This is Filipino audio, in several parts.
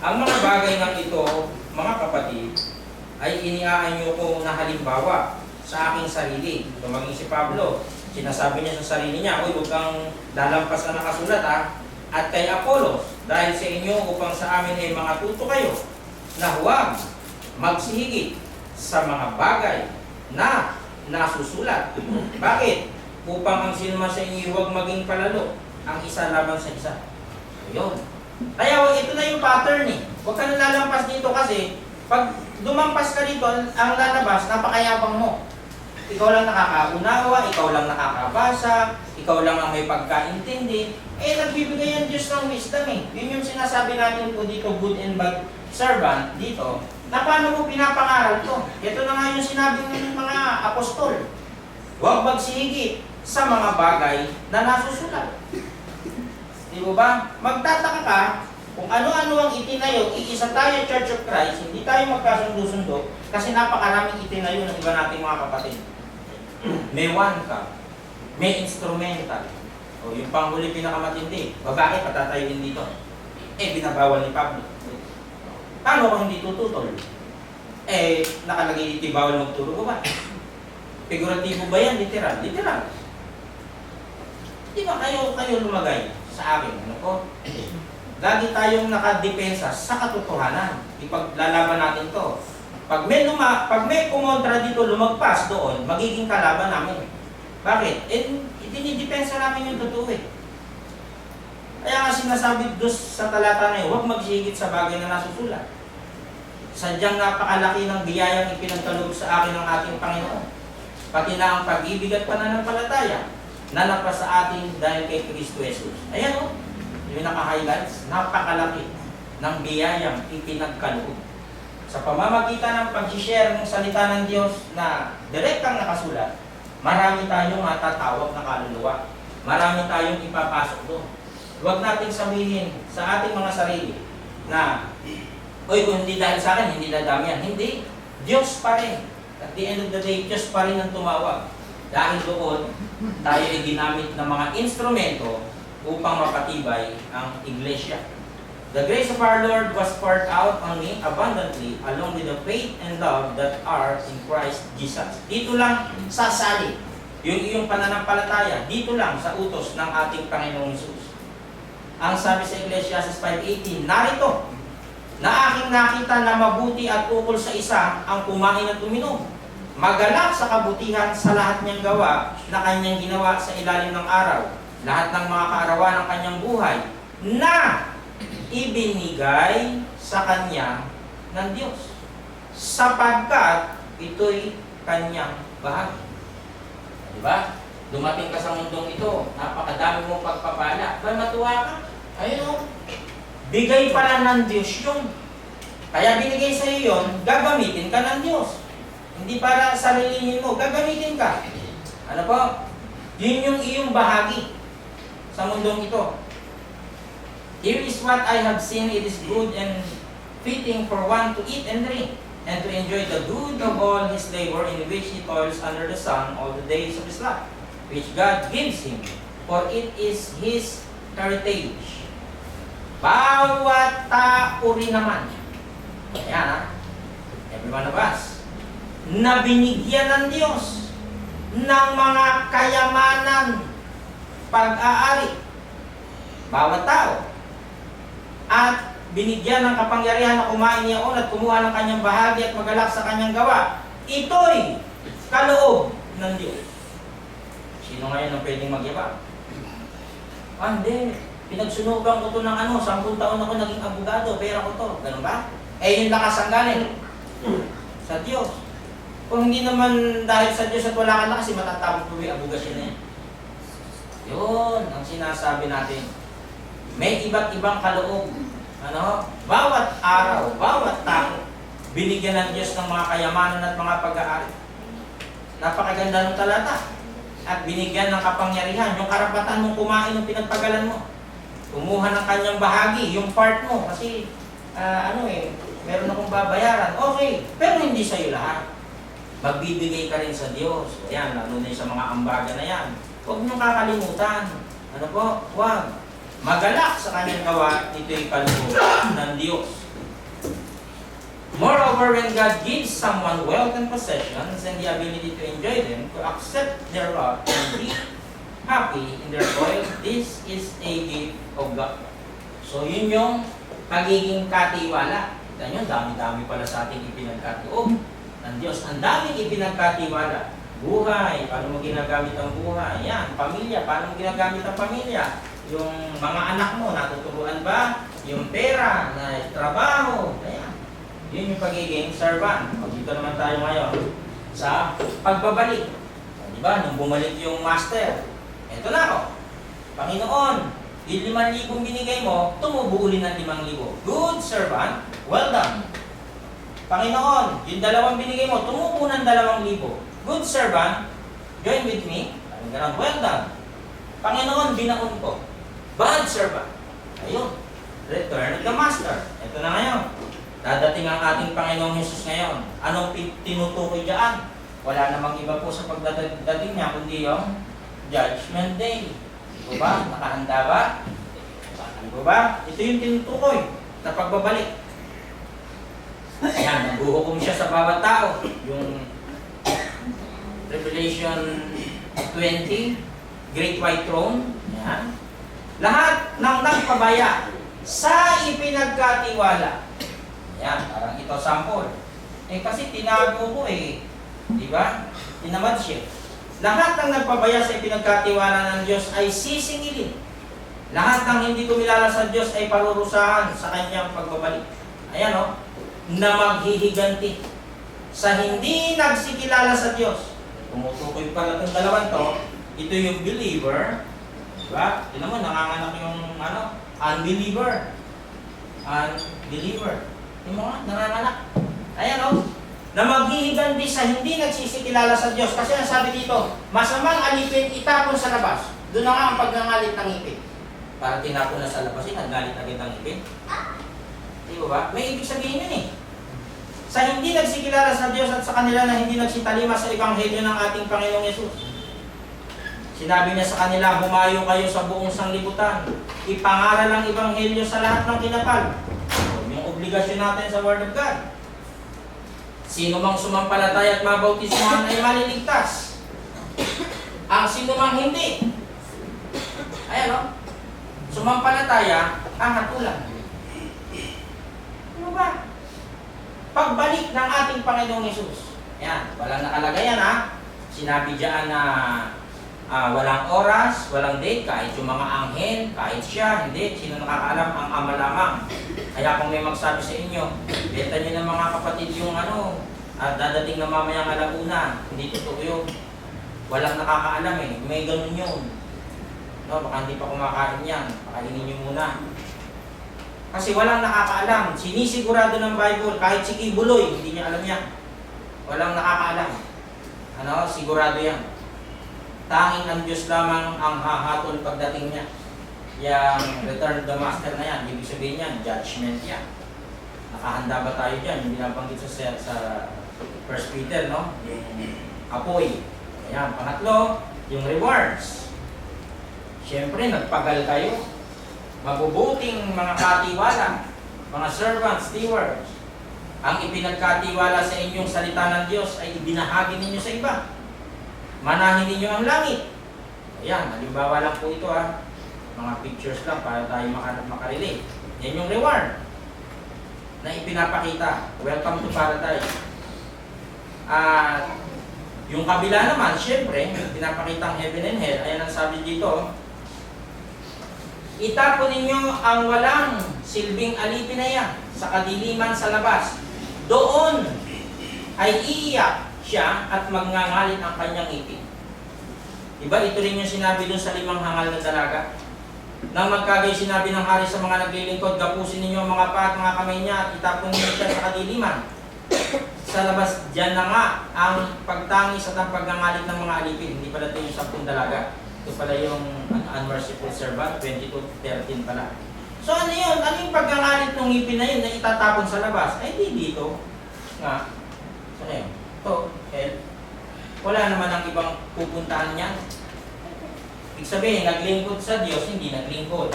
Ang mga bagay ng ito, mga kapatid, ay iniaanyo ko na halimbawa sa aking sarili. Tumaging si Pablo, sinasabi niya sa sarili niya, "Uy, huwag kang lalampas na nakasulat ha." At kay Apollos, dahil sa inyo upang sa amin ay mga tuto kayo, na huwag magsihigit sa mga bagay na nasusulat. Bakit? Upang ang sinuman sa inyo huwag maging palalo ang isa laban sa isa. Ayun. Kaya ito na yung pattern eh. Huwag ka na lalampas dito kasi pag lumampas ka dito, ang lalabas, napakayabang mo. Ikaw lang nakakaunawa, ikaw lang nakakabasa, ikaw lang ang may pagkaintindi. Nagbibigay ang Diyos ng wisdom eh. Yun yung sinasabi natin po dito, good and bad servant, dito, na paano mo pinapangaral to. Ito na nga yung sinabi ng mga apostol. Huwag magsihigit sa mga bagay na nasusulat. Di ba? Magtataka ka kung ano-ano ang itinayo, iisa tayo Church of Christ, hindi tayo magkasundo-sundo kasi napakaraming itinayo ng iba nating mga kapatid. May one cup, may instrumental. O yung panghuli pinakamatindi, babae patatayuin dito. Binabawal ni Pablo. Paano kung hindi tututol? Nakalagay dito bawal magturo ba? Figuratibo ba yan? Literal? Literal. Di ba kayo lumagay sa akin? Ano po? Lagi tayong nakadepensa sa katotohanan. Ipaglalaban natin to. Pag may kumontra dito, lumagpas doon, magiging kalaban namin. Bakit? Dinidepensa namin yung totoo eh. Kaya nga sinasabi doon sa talata na yun, huwag magsihigit sa bagay na nasusulat. Sadyang napakalaki ng biyayang ipinagkaloob sa akin ng ating Panginoon. Pati na ang pag-ibig at pananampalataya na napas sa atin dahil kay Kristo Jesus. Ayan o, yung naka-highlights, napakalaki ng biyayang ipinagkaloob. Sa pamamagitan ng pag-share ng salita ng Diyos na direktang nakasulat, marami tayong matatawag na kaluluwa. Marami tayong ipapasok doon. Huwag nating sabihin sa ating mga sarili na, "Uy, kung hindi dahil sa akin, hindi dadami yan." Hindi. Diyos pa rin. At the end of the day, Diyos pa rin ang tumawag. Dahil doon, tayo ay ginamit ng mga instrumento upang mapatibay ang iglesia. The grace of our Lord was poured out on me abundantly along with the faith and love that are in Christ Jesus. Dito lang sasali yung iyong pananampalataya. Dito lang sa utos ng ating Panginoong Jesus. Ang sabi sa Ecclesiastes 5:18, "Narito, na aking nakita na mabuti at ukol sa isa ang kumain at uminom. Magalak sa kabutihan sa lahat niyang gawa na kanyang ginawa sa ilalim ng araw. Lahat ng mga kaarawan ng kanyang buhay na ibinigay sa kanya ng Diyos. Sapagkat ito'y kanyang bahagi." Diba? Dumating ka sa mundong ito, napakadami mong pagpapala. Ba matuwa ka? Ayun o. Bigay pala ng Diyos yun. Kaya binigay sa iyo yun, gagamitin ka ng Diyos. Hindi para sarilinin mo, gagamitin ka. Ano po? Yun yung iyong bahagi sa mundong ito. "Here is what I have seen, it is good and fitting for one to eat and drink, and to enjoy the good of all his labor in which he toils under the sun all the days of his life, which God gives him, for it is his heritage." Bawat tao rin naman. Ayan ha. Everyone of us. Na binigyan ng Diyos ng mga kayamanan, pag-aari. Bawat tao. At binigyan ng kapangyarihan na kumain niyaon at kumuha ng kanyang bahagi at magalak sa kanyang gawa. Ito'y kaloob ng Diyos. Sino ngayon ang pwedeng magyabang? Hindi. Pinagsunugan ko to ng 10 taon ako naging abogado, pera ko to. Ganun ba? Yung lakas ang galing sa Diyos. Kung hindi naman dahil sa Diyos at wala ka na kasi matatapos po yung abogasyon na yan. Yun ang sinasabi natin. May iba't ibang kaloob. Bawat araw, bawat tao, binigyan ng Diyos ng mga kayamanan at mga pag-aari. Napakaganda ng talata. At binigyan ng kapangyarihan, yung karapatan mong kumain ng pinagpagalan mo. Kumuha ng kanyang bahagi, yung part mo. Kasi, meron akong babayaran. Okay, pero hindi sa'yo lahat. Magbibigay ka rin sa Diyos. Ayan, lalo na sa mga ambaga na yan. Huwag niyong kakalimutan. Ano po? Huwag. Magalak sa kanyang gawa, ito'y kaloob ng Diyos. however, when God gives someone wealth and possessions and the ability to enjoy them, to accept their lot and be happy in their toil, this is a gift of God. So yun yung pagiging katiwala. Kita nyo, dami-dami pala sa ating ipinagkatiog ng Diyos. Ang daming ipinagkatiwala. Buhay, paano mo ginagamit ang buhay? Yan, pamilya, paano mo ginagamit ang pamilya? Yung mga anak mo, natuturuan ba? Yung pera, na trabaho, ayan. Yun yung pagiging servant. Dito naman tayo ngayon sa pagbabalik. Diba? Nung bumalik yung master, eto na ako. Panginoon, yung 5,000 binigay mo, tumubo uli ng 5,000. Good servant, well done. Panginoon, yung 2 binigay mo, tumubo ng 2,000. Good servant, join with me. Parang well done. Panginoon, binaon ko. Bad servant. Ayun. Return of the master. Ito na ngayon. Dadating ang ating Panginoong Hesus ngayon. Anong tinutukoy dyan? Wala namang iba po sa pagdating niya, kundi yung Judgment Day. Diba ba? Nakahanda ba? Diba ba? Ito yung tinutukoy na pagbabalik. Ayan, naghuhukom siya sa bawat tao. Yung Revelation 20, Great White Throne. Ayan. Lahat ng nagpabaya sa ipinagkatiwala. Ayan, parang ito sample. Kasi tinago ko Di ba? Tinamad siya. Lahat ng nagpabaya sa ipinagkatiwala ng Diyos ay sisingilin. Lahat ng hindi kumilala sa Diyos ay parurusahan sa kanyang pagbabalik. Ayan na maghihiganti sa hindi nagsikilala sa Diyos. Tumutukoy pala itong dalawang to. Ito yung believer. Diba? Tignan mo, nanganganak yung unbeliever. Unbeliever. Yung mga nanganganak. Ayan na maghihiganti sa hindi nagsisikilala sa Diyos. Kasi ang sabi dito, masamang alipin itapon sa labas. Doon na nga ang pagngangalit ng ipin. Para tinapon na sa labas, naggalit agad ng ipin. Di ba? May ibig sabihin yun Sa hindi nagsikilala sa Diyos at sa kanila na hindi nagsitalima sa Ebanghelyo ng ating Panginoong Yesus. Sinabi niya sa kanila, humayo kayo sa buong sanglibutan. Ipangaral ang Ebanghelyo sa lahat ng kinapal. Yung obligasyon natin sa Word of God. Sino mang sumampalataya at mabautismohan ay maliligtas. Ang sino mang hindi. Ayan sumampalataya, hatulan. Ano ba? Pagbalik ng ating Panginoong Yesus. Ayan, walang nakalagay yan Sinabi diyan na walang oras, walang date, kahit yung mga anghel, kahit siya, hindi. Sino nakakaalam? Ang Ama lamang. Kaya kung may magsabi sa inyo, beta nyo ng mga kapatid yung dadating na mamayang alauna, hindi totoo yun. Walang nakakaalam may ganun yun. Baka hindi pa kumakain yan, pakainin nyo muna. Kasi walang nakakaalam. Sinisigurado ng Bible, kahit si Kibuloy, hindi niya alam yan. Walang nakakaalam. Sigurado yan. Tanging ang Diyos lamang ang hahatol pagdating niya. Yung return of the master na yan, ibig sabihin yan, judgment yan. Nakahanda ba tayo dyan? Yung binabanggit sa 1 Peter, yung apoy. Ayan, pangatlo, yung rewards. Siyempre, nagpagal kayo. Mabubuting mga katiwala, mga servants, stewards. Ang ipinagkatiwala sa inyong salita ng Diyos ay ibinahagi ninyo sa iba. Manahin ninyo ang langit. Ayan, halimbawa lang po ito mga pictures lang para tayo makarelate. Yan yung reward na ipinapakita. Welcome to paradise. Yung kabila naman, syempre, pinapakita ang heaven and hell. Ayan ang sabi dito. Itapon ninyo ang walang silbing alipin na yan sa kadiliman sa labas. Doon ay iiyak siya at magngangalit ang kanyang ngipin. Diba? Ito rin yung sinabi dun sa 5 hangal na dalaga. Nang magkagay sinabi ng hari sa mga naglilingkod, gapusin ninyo ang mga paa at mga kamay niya at itapon ninyo siya sa kadiliman. Sa labas, dyan na nga ang pagtangis at ang pagngangalit ng mga alipin. Hindi pala ito yung 10 dalaga. Ito pala yung unmerciful servant, 22:13 pala. So ano yun? Ano yung pagngangalit ng ngipin na yun na itatapon sa labas? Ay di dito. Nga. Saan yun? Ito, hell. Wala naman ang ibang pupuntahan niyan. Ibig sabihin, naglingkod sa Diyos, hindi naglingkod.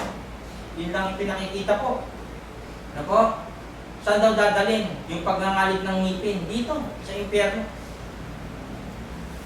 Yun lang yung pinakikita po. Ano po? Saan daw dadalhin yung pagngangalit ng ngipin? Dito, sa impyerno.